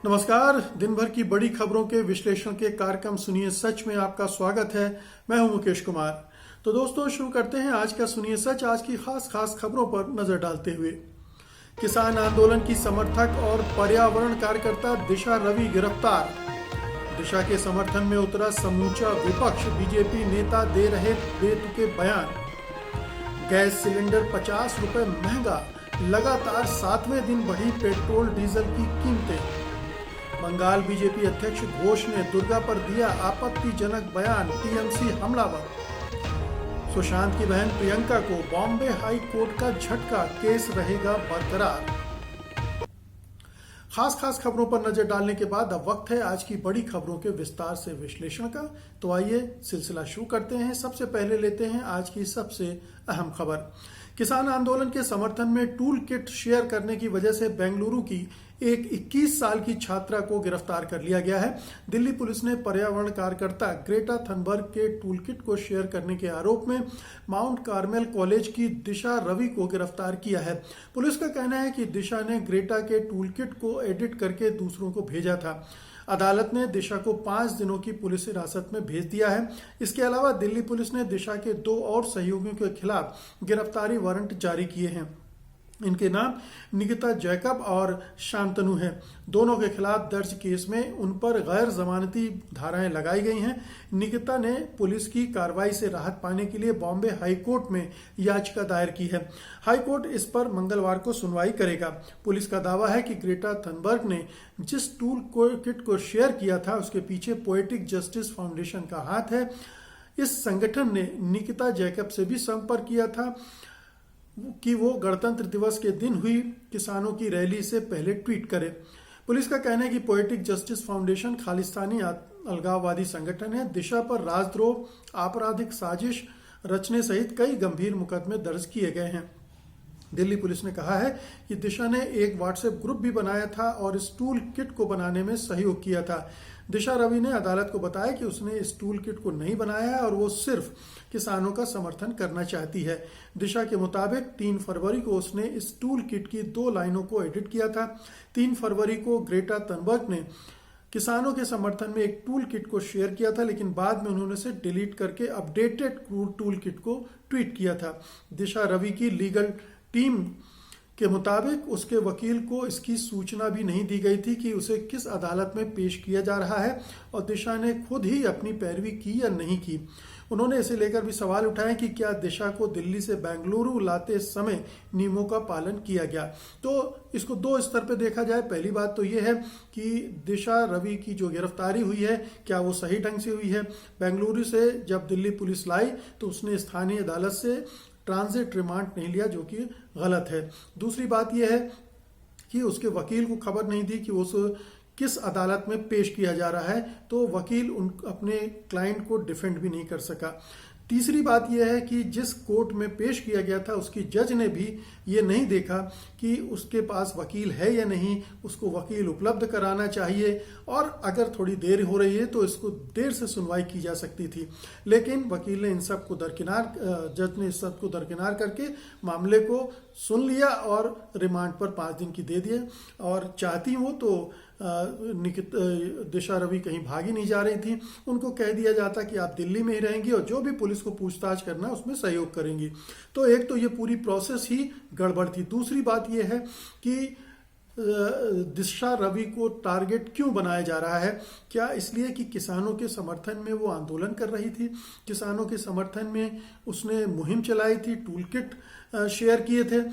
नमस्कार। दिन भर की बड़ी खबरों के विश्लेषण के कार्यक्रम सुनिए सच में आपका स्वागत है। मैं हूं मुकेश कुमार। तो दोस्तों, शुरू करते हैं आज का सुनिए सच। आज की खास खबरों पर नजर डालते हुए, किसान आंदोलन की समर्थक और पर्यावरण कार्यकर्ता दिशा रवि गिरफ्तार। दिशा के समर्थन में उतरा समूचा विपक्ष, बीजेपी नेता दे रहे बेतुके बयान। गैस सिलेंडर 50 रुपए महंगा, लगातार 7वें दिन बढ़ी पेट्रोल डीजल की कीमतें। बंगाल बीजेपी अध्यक्ष घोष ने दुर्गा पर दिया आपत्तिजनक बयान, टीएमसी हमलावर। सुशांत की बहन प्रियंका को बॉम्बे हाई कोर्ट का झटका, केस रहेगा बरकरार। खास खबरों पर नजर डालने के बाद अब वक्त है आज की बड़ी खबरों के विस्तार से विश्लेषण का। तो आइए सिलसिला शुरू करते हैं। सबसे पहले लेते हैं आज की सबसे अहम खबर। किसान आंदोलन के समर्थन में टूल किट शेयर करने की वजह से बेंगलुरु की एक 21 साल की छात्रा को गिरफ्तार कर लिया गया है। दिल्ली पुलिस ने पर्यावरण कार्यकर्ता ग्रेटा थनबर्ग के टूल किट को शेयर करने के आरोप में माउंट कार्मेल कॉलेज की दिशा रवि को गिरफ्तार किया है। पुलिस का कहना है कि दिशा ने ग्रेटा के टूल किट को एडिट करके दूसरों को भेजा था। अदालत ने दिशा को 5 दिनों की पुलिस हिरासत में भेज दिया है। इसके अलावा दिल्ली पुलिस ने दिशा के 2 और सहयोगियों के खिलाफ गिरफ्तारी वारंट जारी किए हैं। इनके नाम निकिता जैकब और शांतनु हैं। दोनों के खिलाफ दर्ज केस में उन पर गैर जमानती धाराएं लगाई गई हैं। निकिता ने पुलिस की कार्रवाई से राहत पाने के लिए बॉम्बे हाई कोर्ट में याचिका दायर की है। हाई कोर्ट इस पर मंगलवार को सुनवाई करेगा। पुलिस का दावा है कि ग्रेटा थनबर्ग ने जिस टूल किट को शेयर किया था उसके पीछे पोएटिक जस्टिस फाउंडेशन का हाथ है। इस संगठन ने निकिता जैकब से भी संपर्क किया था कि वो गणतंत्र दिवस के दिन हुई किसानों की रैली से पहले ट्वीट करे। पुलिस का कहना है कि पोएटिक जस्टिस फाउंडेशन खालिस्तानी अलगाववादी संगठन है। दिशा पर राजद्रोह, आपराधिक साजिश रचने सहित कई गंभीर मुकदमे दर्ज किए गए हैं। दिल्ली पुलिस ने कहा है कि दिशा ने एक व्हाट्सएप ग्रुप भी बनाया था और इस टूल किट को बनाने में सहयोग किया था। दिशा रवि ने अदालत को बताया कि उसने इस टूल किट को नहीं बनाया है और वो सिर्फ किसानों का समर्थन करना चाहती है। दिशा के मुताबिक 3 फरवरी को उसने इस टूल किट की 2 लाइनों को एडिट किया था। 3 फरवरी को ग्रेटा थनबर्ग ने किसानों के समर्थन में एक टूल किट को शेयर किया था, लेकिन बाद में उन्होंने इसे डिलीट करके अपडेटेड टूल किट को ट्वीट किया था। दिशा रवि की लीगल टीम के मुताबिक उसके वकील को इसकी सूचना भी नहीं दी गई थी कि उसे किस अदालत में पेश किया जा रहा है और दिशा ने खुद ही अपनी पैरवी की या नहीं की। उन्होंने इसे लेकर भी सवाल उठाए कि क्या दिशा को दिल्ली से बेंगलुरु लाते समय नियमों का पालन किया गया। तो इसको 2 स्तर पर देखा जाए। पहली बात तो यह है कि दिशा रवि की जो गिरफ्तारी हुई है क्या वो सही ढंग से हुई है। बेंगलुरु से जब दिल्ली पुलिस लाई तो उसने स्थानीय अदालत से ट्रांजिट रिमांड नहीं लिया, जो कि गलत है। दूसरी बात यह है कि उसके वकील को खबर नहीं दी कि उस किस अदालत में पेश किया जा रहा है, तो वकील अपने क्लाइंट को डिफेंड भी नहीं कर सका। तीसरी बात यह है कि जिस कोर्ट में पेश किया गया था उसकी जज ने भी ये नहीं देखा कि उसके पास वकील है या नहीं, उसको वकील उपलब्ध कराना चाहिए और अगर थोड़ी देर हो रही है तो इसको देर से सुनवाई की जा सकती थी। लेकिन वकील ने इन सब को दरकिनार जज ने इस सब को दरकिनार करके मामले को सुन लिया और रिमांड पर 5 दिन की दे दिए। और चाहती हो तो दिशा रवि कहीं भागी नहीं जा रही थी। उनको कह दिया जाता कि आप दिल्ली में ही रहेंगी और जो भी पुलिस को पूछताछ करना उसमें सहयोग करेंगी। तो एक तो ये पूरी प्रोसेस ही गड़बड़ थी। दूसरी बात यह है कि दिशा रवि को टारगेट क्यों बनाया जा रहा है? क्या इसलिए कि किसानों के समर्थन में वो आंदोलन कर रही थी, किसानों के समर्थन में उसने मुहिम चलाई थी, टूल किट शेयर किए थे।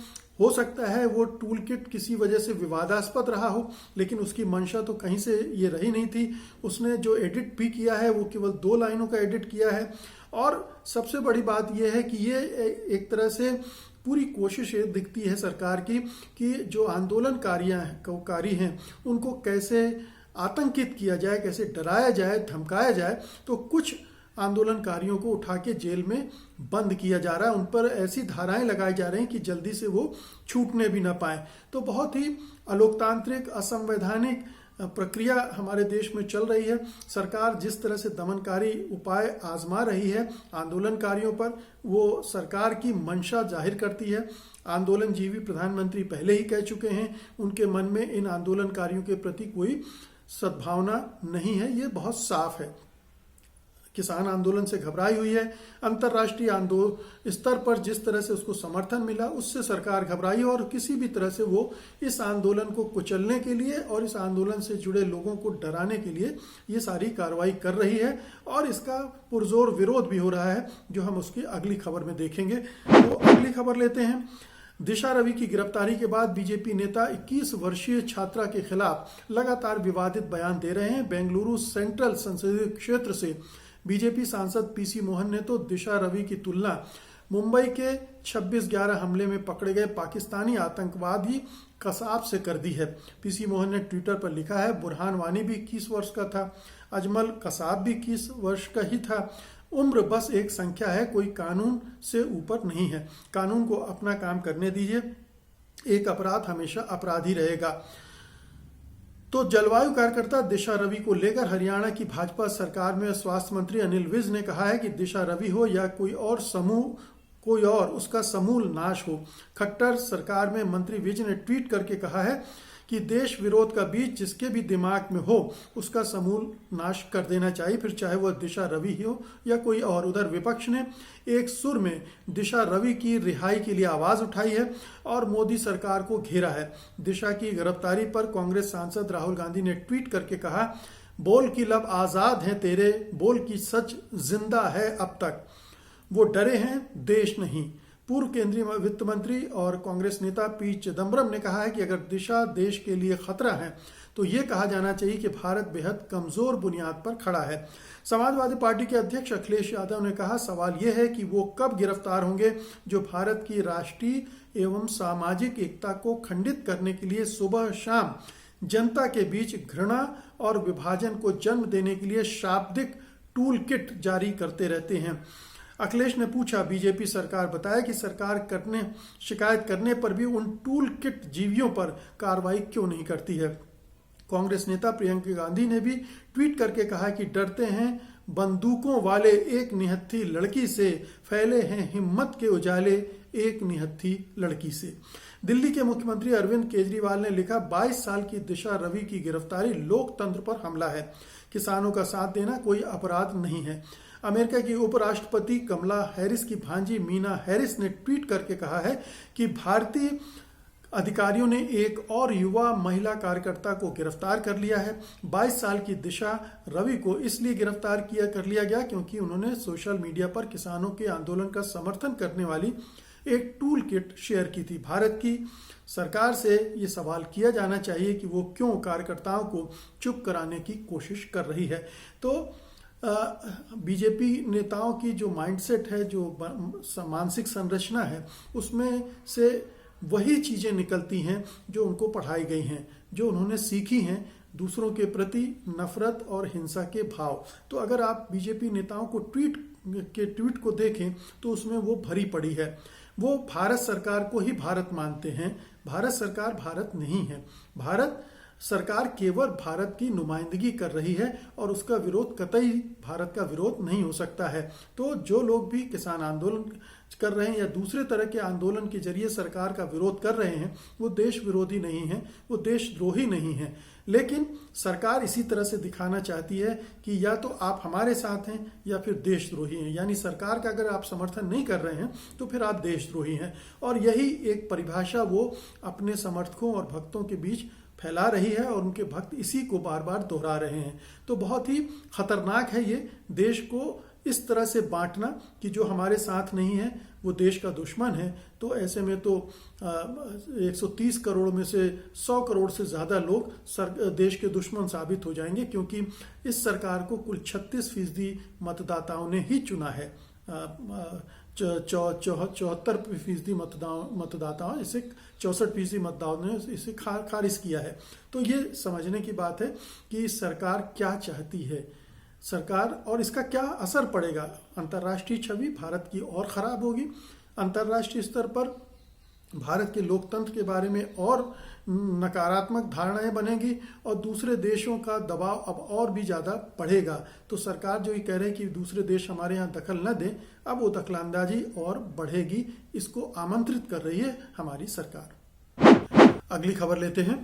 हो सकता है वो टूल किट किसी वजह से विवादास्पद रहा हो, लेकिन उसकी मंशा तो कहीं से ये रही नहीं थी। उसने जो एडिट भी किया है वो केवल 2 लाइनों का एडिट किया है। और सबसे बड़ी बात यह है कि ये एक तरह से पूरी कोशिश ये दिखती है सरकार की कि जो आंदोलनकारी हैं उनको कैसे आतंकित किया जाए, कैसे डराया जाए, धमकाया जाए। तो कुछ आंदोलनकारियों को उठा के जेल में बंद किया जा रहा है, उन पर ऐसी धाराएं लगाई जा रही हैं कि जल्दी से वो छूटने भी ना पाए। तो बहुत ही अलोकतांत्रिक, असंवैधानिक प्रक्रिया हमारे देश में चल रही है। सरकार जिस तरह से दमनकारी उपाय आजमा रही है आंदोलनकारियों पर, वो सरकार की मंशा जाहिर करती है। आंदोलनजीवी प्रधानमंत्री पहले ही कह चुके हैं उनके मन में इन आंदोलनकारियों के प्रति कोई सद्भावना नहीं है, ये बहुत साफ है। किसान आंदोलन से घबराई हुई है। अंतर्राष्ट्रीय आंदोलन स्तर पर जिस तरह से उसको समर्थन मिला उससे सरकार घबराई और किसी भी तरह से वो इस आंदोलन को कुचलने के लिए और इस आंदोलन से जुड़े लोगों को डराने के लिए ये सारी कार्रवाई कर रही है और इसका पुरजोर विरोध भी हो रहा है, जो हम उसकी अगली खबर में देखेंगे। तो अगली खबर लेते हैं। दिशा रवि की गिरफ्तारी के बाद बीजेपी नेता 21 वर्षीय छात्रा के खिलाफ लगातार विवादित बयान दे रहे हैं। बेंगलुरु सेंट्रल संसदीय क्षेत्र से बीजेपी सांसद पीसी मोहन ने तो दिशा रवि की तुलना मुंबई के 26/11 हमले में पकड़े गए पाकिस्तानी आतंकवादी कसाब से कर दी है। पीसी मोहन ने ट्विटर पर लिखा है, बुरहान वानी भी 21 वर्ष का था, अजमल कसाब भी 21 वर्ष का ही था। उम्र बस एक संख्या है, कोई कानून से ऊपर नहीं है। कानून को अपना काम करने दीजिए, एक अपराध हमेशा अपराध ही रहेगा। तो जलवायु कार्यकर्ता दिशा रवि को लेकर हरियाणा की भाजपा सरकार में स्वास्थ्य मंत्री अनिल विज ने कहा है कि दिशा रवि हो या कोई और उसका समूल नाश हो। खट्टर सरकार में मंत्री विज ने ट्वीट करके कहा है कि देश विरोध का बीज जिसके भी दिमाग में हो उसका समूल नाश कर देना चाहिए, फिर चाहे वह दिशा रवि ही हो या कोई और। उधर विपक्ष ने एक सुर में दिशा रवि की रिहाई के लिए आवाज उठाई है और मोदी सरकार को घेरा है। दिशा की गिरफ्तारी पर कांग्रेस सांसद राहुल गांधी ने ट्वीट करके कहा, बोल की लब आजाद हैं तेरे, बोल की सच जिंदा है अब तक, वो डरे हैं देश नहीं। पूर्व केंद्रीय वित्त मंत्री और कांग्रेस नेता पी चिदम्बरम ने कहा है कि अगर दिशा देश के लिए खतरा है तो ये कहा जाना चाहिए कि भारत बेहद कमजोर बुनियाद पर खड़ा है। समाजवादी पार्टी के अध्यक्ष अखिलेश यादव ने कहा, सवाल यह है कि वो कब गिरफ्तार होंगे जो भारत की राष्ट्रीय एवं सामाजिक एकता को खंडित करने के लिए सुबह शाम जनता के बीच घृणा और विभाजन को जन्म देने के लिए शाब्दिक टूल किट जारी करते रहते हैं। अखिलेश ने पूछा, बीजेपी सरकार बताया कि सरकार शिकायत करने पर भी उन टूल किट जीवियों पर कार्रवाई क्यों नहीं करती है। कांग्रेस नेता प्रियंका गांधी ने भी ट्वीट करके कहा कि डरते हैं बंदूकों वाले एक निहत्थी लड़की से, फैले हैं हिम्मत के उजाले एक निहत्थी लड़की से। दिल्ली के मुख्यमंत्री अरविंद केजरीवाल ने लिखा, 22 साल की दिशा रवि की गिरफ्तारी लोकतंत्र पर हमला है, किसानों का साथ देना कोई अपराध नहीं है। अमेरिका की उपराष्ट्रपति कमला हैरिस की भांजी मीना हैरिस ने ट्वीट करके कहा है कि भारतीय अधिकारियों ने एक और युवा महिला कार्यकर्ता को गिरफ्तार कर लिया है। 22 साल की दिशा रवि को इसलिए गिरफ्तार कर लिया गया क्योंकि उन्होंने सोशल मीडिया पर किसानों के आंदोलन का समर्थन करने वाली एक टूल किट शेयर की थी। भारत की सरकार से ये सवाल किया जाना चाहिए कि वो क्यों कार्यकर्ताओं को चुप कराने की कोशिश कर रही है। तो बीजेपी नेताओं की जो माइंडसेट है, जो मानसिक संरचना है, उसमें से वही चीजें निकलती हैं जो उनको पढ़ाई गई हैं, जो उन्होंने सीखी हैं, दूसरों के प्रति नफरत और हिंसा के भाव। तो अगर आप बीजेपी नेताओं को ट्वीट को देखें तो उसमें वो भरी पड़ी है। वो भारत सरकार को ही भारत मानते हैं। भारत सरकार भारत नहीं है। भारत सरकार केवल भारत की नुमाइंदगी कर रही है और उसका विरोध कतई भारत का विरोध नहीं हो सकता है। तो जो लोग भी किसान आंदोलन कर रहे हैं या दूसरे तरह के आंदोलन के जरिए सरकार का विरोध कर रहे हैं, वो देश विरोधी नहीं है, वो देशद्रोही नहीं है। लेकिन सरकार इसी तरह से दिखाना चाहती है कि या तो आप हमारे साथ हैं या फिर देशद्रोही हैं। यानी सरकार का अगर आप समर्थन नहीं कर रहे हैं तो फिर आप देशद्रोही हैं। और यही एक परिभाषा वो अपने समर्थकों और भक्तों के बीच फैला रही है और उनके भक्त इसी को बार बार दोहरा रहे हैं। तो बहुत ही खतरनाक है ये देश को इस तरह से बांटना कि जो हमारे साथ नहीं है वो देश का दुश्मन है। तो ऐसे में तो 130 करोड़ में से 100 करोड़ से ज़्यादा लोग देश के दुश्मन साबित हो जाएंगे, क्योंकि इस सरकार को कुल 36% मतदाताओं ने ही चुना है। 74% मतदाताओं, इसे 64% मतदाताओं ने इसे खारिज किया है। तो ये समझने की बात है कि सरकार क्या चाहती है सरकार, और इसका क्या असर पड़ेगा। अंतर्राष्ट्रीय छवि भारत की और खराब होगी। अंतर्राष्ट्रीय स्तर पर भारत के लोकतंत्र के बारे में और नकारात्मक धारणाएं बनेगी और दूसरे देशों का दबाव अब और भी ज़्यादा बढ़ेगा। तो सरकार जो ये कह रही है कि दूसरे देश हमारे यहाँ दखल न दें, अब वो दखलंदाजी और बढ़ेगी, इसको आमंत्रित कर रही है हमारी सरकार। अगली खबर लेते हैं।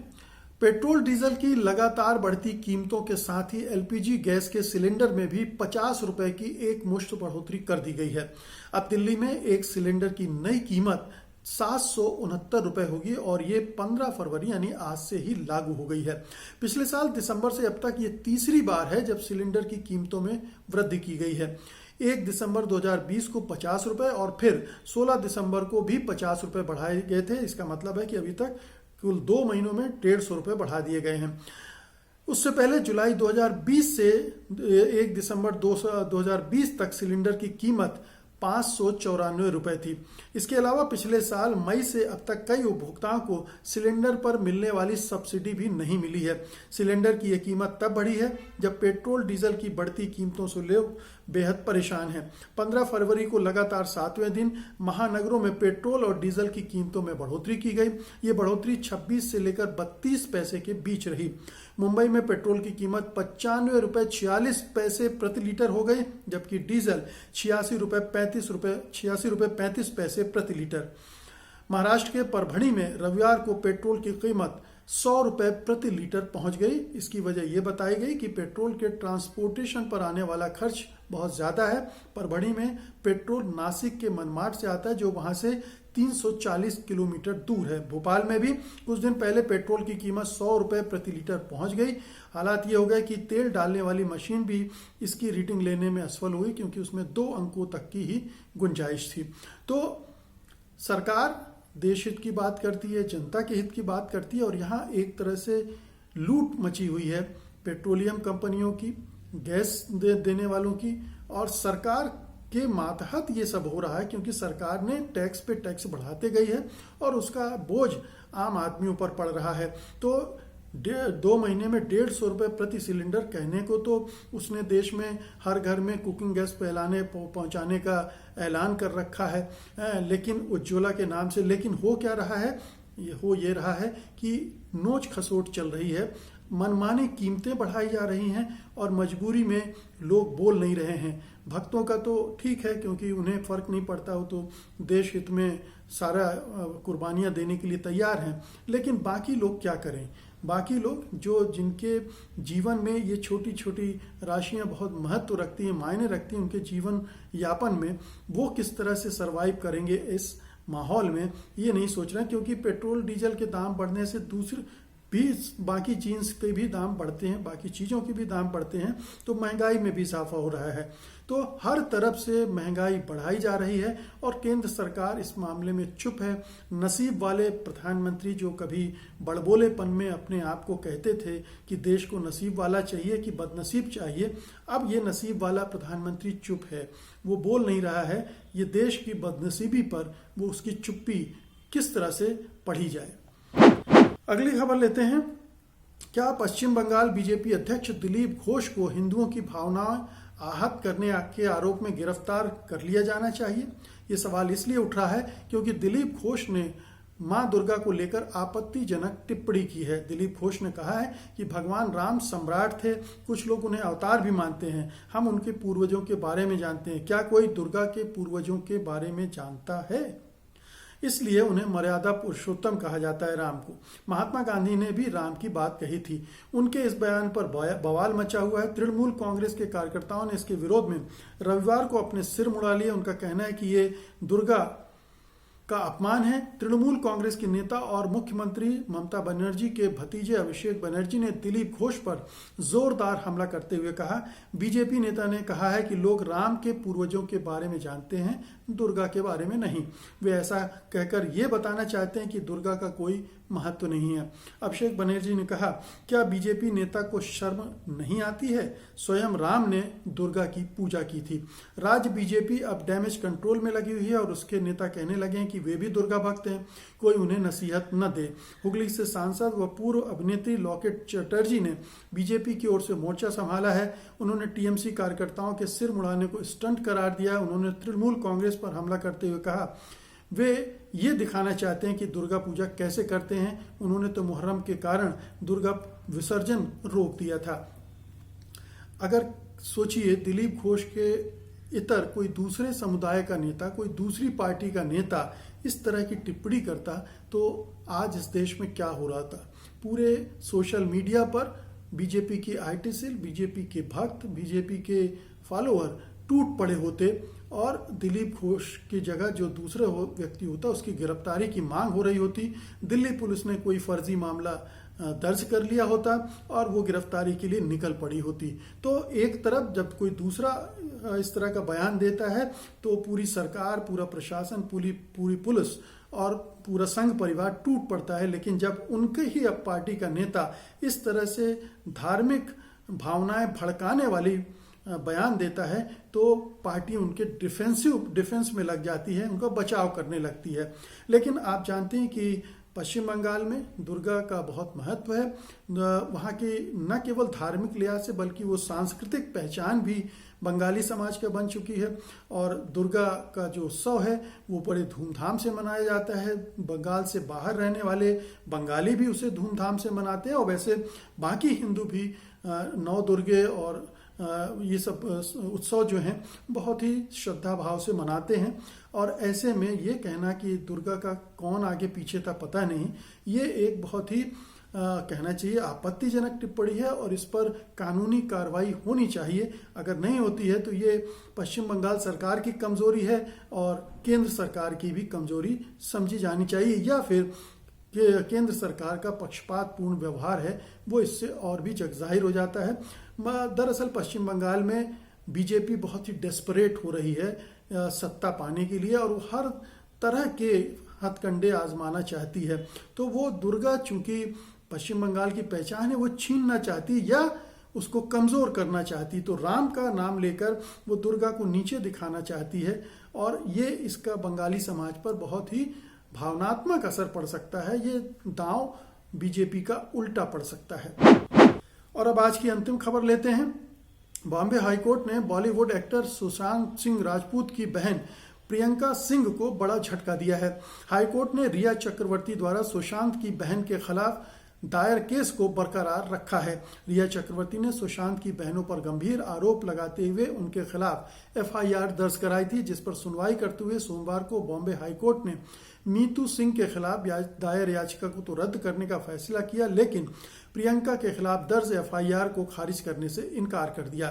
पेट्रोल डीजल की लगातार बढ़ती कीमतों के साथ ही एलपीजी गैस के सिलेंडर में भी 50 रुपए की एक मुश्त बढ़ोतरी कर दी गई है। अब दिल्ली में एक सिलेंडर की नई कीमत 769 रुपए होगी और ये 15 फरवरी यानी आज से ही लागू हो गई है। पिछले साल दिसंबर से अब तक ये तीसरी बार है जब सिलेंडर की कीमतों में वृद्धि की गई है। 1 दिसंबर 2020 को 50 रुपए और फिर 16 दिसंबर को भी 50 रुपए बढ़ाए गए थे। इसका मतलब है कि अभी तक कुल 2 महीनों में 150 रुपए बढ़ा दिए गए हैं। उससे पहले जुलाई 2020 से 1 दिसंबर 2020 तक सिलेंडर की कीमत 594 रुपए थी। इसके अलावा पिछले साल मई से अब तक कई उपभोक्ताओं को सिलेंडर पर मिलने वाली सब्सिडी भी नहीं मिली है। सिलेंडर की यह कीमत तब बढ़ी है जब पेट्रोल डीजल की बढ़ती कीमतों से लोग बेहद परेशान हैं। 15 फरवरी को लगातार 7वें दिन महानगरों में पेट्रोल और डीजल की कीमतों में बढ़ोतरी की गई। ये बढ़ोतरी 26 से लेकर 32 पैसे के बीच रही। मुंबई में पेट्रोल की कीमत 95 रुपए 46 पैसे प्रति लीटर हो गई, जबकि डीजल 86 रुपए 35 पैसे प्रति लीटर। महाराष्ट्र के परभणी में रविवार को पेट्रोल की कीमत 100 रुपए प्रति लीटर पहुंच गई। इसकी वजह यह बताई गई कि पेट्रोल के ट्रांसपोर्टेशन पर आने वाला खर्च बहुत ज्यादा है। परभणी में पेट्रोल नासिक के मनमाड से आता है जो वहां से 340 किलोमीटर दूर है। भोपाल में भी कुछ दिन पहले पेट्रोल की कीमत 100 रुपए प्रति लीटर पहुंच गई। हालात ये हो गए कि तेल डालने वाली मशीन भी इसकी रीडिंग लेने में असफल हुई क्योंकि उसमें 2 अंकों तक की ही गुंजाइश थी। तो सरकार देश हित की बात करती है, जनता के हित की बात करती है और यहाँ एक तरह से लूट मची हुई है पेट्रोलियम कंपनियों की, गैस देने वालों की, और सरकार के मातहत ये सब हो रहा है क्योंकि सरकार ने टैक्स पे टैक्स बढ़ाते गई है और उसका बोझ आम आदमियों पर पड़ रहा है। तो 2 महीने में 150 रुपए प्रति सिलेंडर कहने को तो उसने देश में हर घर में कुकिंग गैस पहुंचाने का ऐलान कर रखा है, लेकिन उज्ज्वला के नाम से। लेकिन हो क्या रहा है? ये रहा है कि नोच खसोट चल रही है, मनमानी कीमतें बढ़ाई जा रही हैं और मजबूरी में लोग बोल नहीं रहे हैं। भक्तों का तो ठीक है क्योंकि उन्हें फर्क नहीं पड़ता, हो तो देश हित में सारा कुर्बानियां देने के लिए तैयार हैं। लेकिन बाकी लोग क्या करें? बाकी लोग जिनके जीवन में ये छोटी छोटी राशियां बहुत महत्व रखती हैं, मायने रखती हैं उनके जीवन यापन में, वो किस तरह से सरवाइव करेंगे इस माहौल में, ये नहीं सोच रहे हैं। क्योंकि पेट्रोल डीजल के दाम बढ़ने से बाकी चीज के भी दाम बढ़ते हैं, बाकी चीजों के भी दाम बढ़ते हैं, तो महंगाई में भी इजाफा हो रहा है। तो हर तरफ से महंगाई बढ़ाई जा रही है और केंद्र सरकार इस मामले में चुप है। नसीब वाले प्रधानमंत्री जो कभी बड़बोलेपन में अपने आप को कहते थे कि देश को नसीब वाला चाहिए कि बदनसीब चाहिए, अब ये नसीब वाला प्रधानमंत्री चुप है, वो बोल नहीं रहा है। ये देश की बदनसीबी पर वो उसकी चुप्पी किस तरह से पढ़ी जाए। अगली खबर लेते हैं। क्या पश्चिम बंगाल बीजेपी अध्यक्ष दिलीप घोष को हिंदुओं की भावनाएं आहत करने के आरोप में गिरफ्तार कर लिया जाना चाहिए? ये सवाल इसलिए उठ रहा है क्योंकि दिलीप घोष ने मां दुर्गा को लेकर आपत्तिजनक टिप्पणी की है। दिलीप घोष ने कहा है कि भगवान राम सम्राट थे, कुछ लोग उन्हें अवतार भी मानते हैं, हम उनके पूर्वजों के बारे में जानते हैं, क्या कोई दुर्गा के पूर्वजों के बारे में जानता है? इसलिए उन्हें मर्यादा पुरुषोत्तम कहा जाता है राम को। महात्मा गांधी ने भी राम की बात कही थी। उनके इस बयान पर बवाल मचा हुआ है। तृणमूल कांग्रेस के कार्यकर्ताओं ने इसके विरोध में रविवार को अपने सिर मुड़ा लिए। उनका कहना है कि ये दुर्गा का अपमान है। तृणमूल कांग्रेस के नेता और मुख्यमंत्री ममता बनर्जी के भतीजे अभिषेक बनर्जी ने दिलीप घोष पर जोरदार हमला करते हुए कहा, बीजेपी नेता ने कहा है कि लोग राम के पूर्वजों के बारे में जानते हैं, दुर्गा के बारे में नहीं। वे ऐसा कहकर ये बताना चाहते हैं कि दुर्गा का कोई महत्व नहीं है। अभिषेक बनर्जी ने कहा, क्या बीजेपी नेता को शर्म नहीं आती है? स्वयं राम ने दुर्गा की पूजा की थी। राज्य बीजेपी अब डैमेज कंट्रोल में लगी हुई है और उसके नेता कहने लगे हैं कि वे भी दुर्गा भक्त हैं, कोई उन्हें नसीहत न दे। हुगली से सांसद व पूर्व अभिनेत्री लॉकेट चटर्जी ने बीजेपी की ओर से मोर्चा संभाला है। उन्होंने टीएमसी कार्यकर्ताओं के सिर मुड़ाने को स्टंट करार दिया। उन्होंने तृणमूल कांग्रेस पर हमला करते हुए कहा, वे ये दिखाना चाहते हैं कि दुर्गा पूजा कैसे करते हैं। उन्होंने तो मुहर्रम के कारण दुर्गा विसर्जन रोक दिया था। अगर सोचिए दिलीप घोष के इतर कोई दूसरे समुदाय का नेता, कोई दूसरी पार्टी का नेता इस तरह की टिप्पणी करता तो आज इस देश में क्या हो रहा था। पूरे सोशल मीडिया पर बीजेपी की आईटी सेल, बीजेपी के भक्त, बीजेपी के फॉलोअर टूट पड़े होते और दिलीप घोष की जगह जो दूसरा व्यक्ति होता उसकी गिरफ्तारी की मांग हो रही होती। दिल्ली पुलिस ने कोई फर्जी मामला दर्ज कर लिया होता और वो गिरफ्तारी के लिए निकल पड़ी होती। तो एक तरफ जब कोई दूसरा इस तरह का बयान देता है तो पूरी सरकार, पूरा प्रशासन, पूरी पुलिस और पूरा संघ परिवार टूट पड़ता है। लेकिन जब उनके ही अब पार्टी का नेता इस तरह से धार्मिक भावनाएं भड़काने वाली बयान देता है तो पार्टी उनके डिफेंस में लग जाती है, उनका बचाव करने लगती है। लेकिन आप जानते हैं कि पश्चिम बंगाल में दुर्गा का बहुत महत्व है। वहाँ की न केवल धार्मिक लिहाज से बल्कि वो सांस्कृतिक पहचान भी बंगाली समाज का बन चुकी है और दुर्गा का जो उत्सव है वो बड़े धूमधाम से मनाया जाता है। बंगाल से बाहर रहने वाले बंगाली भी उसे धूमधाम से मनाते हैं और वैसे बाकी हिंदू भी नौ दुर्गे और ये सब उत्सव जो हैं बहुत ही श्रद्धा भाव से मनाते हैं। और ऐसे में ये कहना कि दुर्गा का कौन आगे पीछे था पता नहीं, ये एक बहुत ही कहना चाहिए आपत्तिजनक टिप्पणी है और इस पर कानूनी कार्रवाई होनी चाहिए। अगर नहीं होती है तो ये पश्चिम बंगाल सरकार की कमजोरी है और केंद्र सरकार की भी कमजोरी समझी जानी चाहिए, या फिर केंद्र सरकार का पक्षपातपूर्ण व्यवहार है वो इससे और भी जगजाहिर हो जाता है। दरअसल पश्चिम बंगाल में बीजेपी बहुत ही डेस्परेट हो रही है सत्ता पाने के लिए और वो हर तरह के हथकंडे आजमाना चाहती है। तो वो दुर्गा चूंकि पश्चिम बंगाल की पहचान है वो छीनना चाहती या उसको कमजोर करना चाहती, तो राम का नाम लेकर वो दुर्गा को नीचे दिखाना चाहती है और ये इसका बंगाली समाज पर बहुत ही भावनात्मक असर पड़ सकता है। ये दांव बीजेपी का उल्टा पड़ सकता है। और अब आज की अंतिम खबर लेते हैं। बॉम्बे हाईकोर्ट ने बॉलीवुड एक्टर सुशांत सिंह राजपूत की बहन प्रियंका सिंह को बड़ा झटका दिया है। हाईकोर्ट ने रिया चक्रवर्ती द्वारा सुशांत की बहन के खिलाफ दायर केस को बरकरार रखा है। रिया चक्रवर्ती ने सुशांत की बहनों पर गंभीर आरोप लगाते हुए उनके खिलाफ एफआईआर दर्ज कराई थी, जिस पर सुनवाई करते हुए सोमवार को बॉम्बे हाईकोर्ट ने मीतू सिंह के खिलाफ दायर याचिका को तो रद्द करने का फैसला किया, लेकिन प्रियंका के खिलाफ दर्ज एफआईआर को खारिज करने से इनकार कर दिया।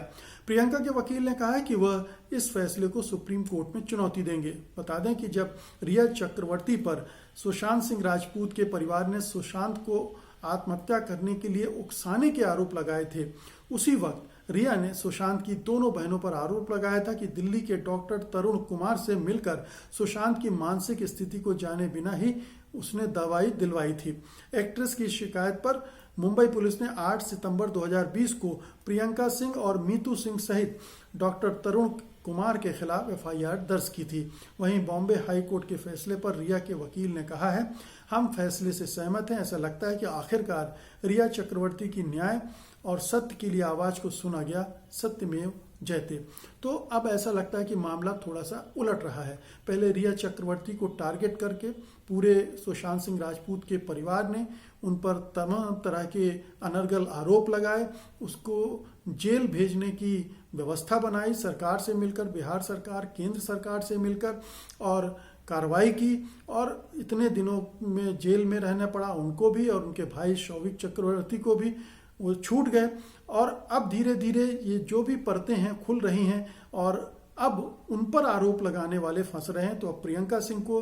प्रियंका के वकील ने कहा है कि वह इस फैसले को सुप्रीम कोर्ट में चुनौती देंगे। बता दें कि जब रिया चक्रवर्ती पर सुशांत सिंह राजपूत के परिवार ने सुशांत को आत्महत्या करने के लिए उकसाने के आरोप लगाए थे, उसी वक्त रिया ने सुशांत की दोनों बहनों पर आरोप लगाया था कि दिल्ली के डॉक्टर तरुण कुमार से मिलकर सुशांत की मानसिक स्थिति को जाने बिना ही उसने दवाई दिलवाई थी। एक्ट्रेस की शिकायत पर मुंबई पुलिस ने 8 सितंबर 2020 को प्रियंका सिंह और मीतू सिंह सहित डॉक्टर तरुण कुमार के खिलाफ एफआईआर दर्ज की थी। वहीं बॉम्बे हाई कोर्ट के फैसले पर रिया के वकील ने कहा है, हम फैसले से सहमत हैं। ऐसा लगता है कि आखिरकार रिया चक्रवर्ती की न्याय और सत्य के लिए आवाज को सुना गया, सत्यमेव जयते। तो अब ऐसा लगता है कि मामला थोड़ा सा उलट रहा है। पहले रिया चक्रवर्ती को टारगेट करके पूरे सुशांत सिंह राजपूत के परिवार ने उन पर तमाम तरह के अनर्गल आरोप लगाए, उसको जेल भेजने की व्यवस्था बनाई सरकार से मिलकर, बिहार सरकार, केंद्र सरकार से मिलकर, और कार्रवाई की और इतने दिनों में जेल में रहना पड़ा उनको भी और उनके भाई शौविक चक्रवर्ती को भी। वो छूट गए और अब धीरे धीरे ये जो भी परतें हैं खुल रही हैं और अब उन पर आरोप लगाने वाले फंस रहे हैं। तो अब प्रियंका सिंह को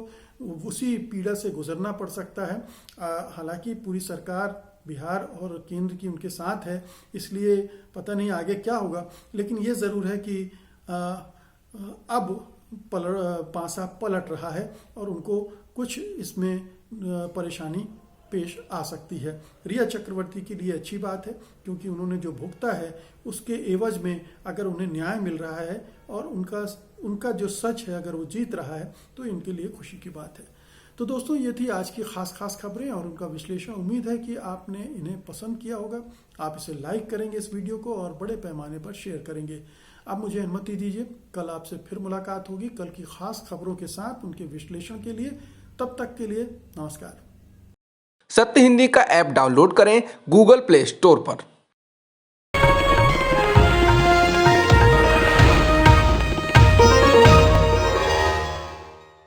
उसी पीड़ा से गुजरना पड़ सकता है। हालांकि पूरी सरकार बिहार और केंद्र की उनके साथ है, इसलिए पता नहीं आगे क्या होगा, लेकिन ये ज़रूर है कि अब पासा पलट रहा है और उनको कुछ इसमें परेशानी पेश आ सकती है। रिया चक्रवर्ती के लिए अच्छी बात है क्योंकि उन्होंने जो भुगता है उसके एवज में अगर उन्हें न्याय मिल रहा है और उनका जो सच है अगर वो जीत रहा है तो इनके लिए खुशी की बात है। तो दोस्तों, ये थी आज की खास खबरें और उनका विश्लेषण। उम्मीद है कि आपने इन्हें पसंद किया होगा। आप इसे लाइक करेंगे इस वीडियो को और बड़े पैमाने पर शेयर करेंगे। अब मुझे अनुमति दीजिए, कल आपसे फिर मुलाकात होगी कल की खास खबरों के साथ उनके विश्लेषण के लिए। तब तक के लिए नमस्कार। सत्य हिंदी का ऐप डाउनलोड करें गूगल प्ले स्टोर पर।